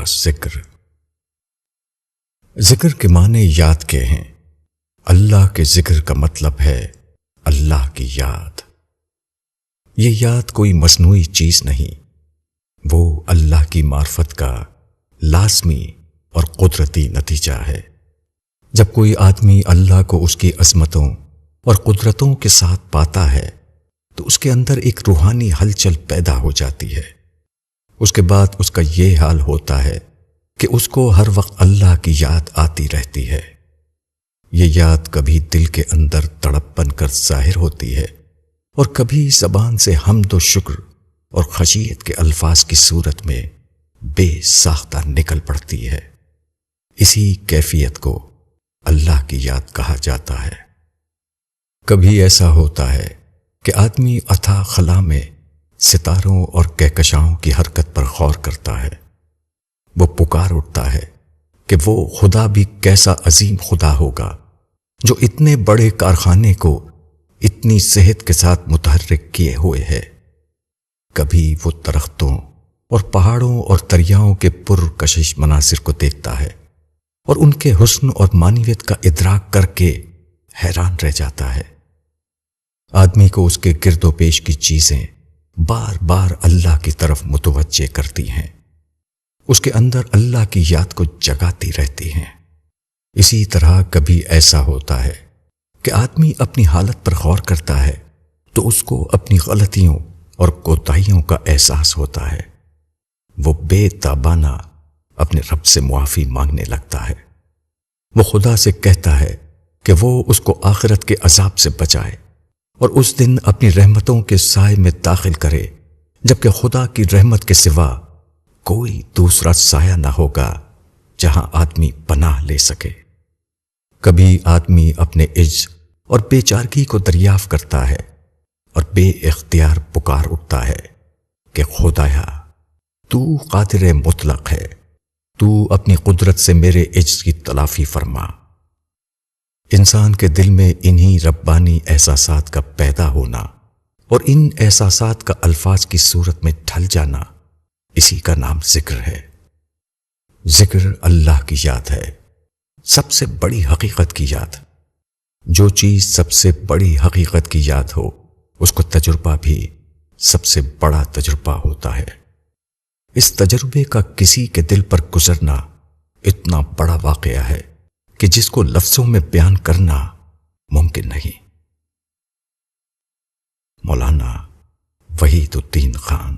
ذکر۔ ذکر کے معنی یاد کے ہیں۔ اللہ کے ذکر کا مطلب ہے اللہ کی یاد۔ یہ یاد کوئی مصنوعی چیز نہیں، وہ اللہ کی معرفت کا لازمی اور قدرتی نتیجہ ہے۔ جب کوئی آدمی اللہ کو اس کی عظمتوں اور قدرتوں کے ساتھ پاتا ہے تو اس کے اندر ایک روحانی ہلچل پیدا ہو جاتی ہے۔ اس کے بعد اس کا یہ حال ہوتا ہے کہ اس کو ہر وقت اللہ کی یاد آتی رہتی ہے۔ یہ یاد کبھی دل کے اندر تڑپ بن کر ظاہر ہوتی ہے اور کبھی زبان سے حمد و شکر اور خشیت کے الفاظ کی صورت میں بے ساختہ نکل پڑتی ہے۔ اسی کیفیت کو اللہ کی یاد کہا جاتا ہے۔ کبھی ایسا ہوتا ہے کہ آدمی اتھاہ خلا میں ستاروں اور کہکشاؤں کی حرکت پر غور کرتا ہے۔ وہ پکار اٹھتا ہے کہ وہ خدا بھی کیسا عظیم خدا ہوگا جو اتنے بڑے کارخانے کو اتنی صحت کے ساتھ متحرک کیے ہوئے ہے۔ کبھی وہ درختوں اور پہاڑوں اور دریاؤں کے پرکشش مناظر کو دیکھتا ہے اور ان کے حسن اور معنویت کا ادراک کر کے حیران رہ جاتا ہے۔ آدمی کو اس کے گرد و پیش کی چیزیں بار بار اللہ کی طرف متوجہ کرتی ہیں، اس کے اندر اللہ کی یاد کو جگاتی رہتی ہیں۔ اسی طرح کبھی ایسا ہوتا ہے کہ آدمی اپنی حالت پر غور کرتا ہے تو اس کو اپنی غلطیوں اور کوتاہیوں کا احساس ہوتا ہے۔ وہ بے تابانہ اپنے رب سے معافی مانگنے لگتا ہے۔ وہ خدا سے کہتا ہے کہ وہ اس کو آخرت کے عذاب سے بچائے اور اس دن اپنی رحمتوں کے سائے میں داخل کرے جبکہ خدا کی رحمت کے سوا کوئی دوسرا سایہ نہ ہوگا جہاں آدمی پناہ لے سکے۔ کبھی آدمی اپنے عجز اور بے چارگی کو دریافت کرتا ہے اور بے اختیار پکار اٹھتا ہے کہ خدایا تو قادر مطلق ہے، تو اپنی قدرت سے میرے عجز کی تلافی فرما۔ انسان کے دل میں انہی ربانی احساسات کا پیدا ہونا اور ان احساسات کا الفاظ کی صورت میں ڈھل جانا، اسی کا نام ذکر ہے۔ ذکر اللہ کی یاد ہے، سب سے بڑی حقیقت کی یاد۔ جو چیز سب سے بڑی حقیقت کی یاد ہو اس کو تجربہ بھی سب سے بڑا تجربہ ہوتا ہے۔ اس تجربے کا کسی کے دل پر گزرنا اتنا بڑا واقعہ ہے کہ جس کو لفظوں میں بیان کرنا ممکن نہیں۔ مولانا وحید الدین خان۔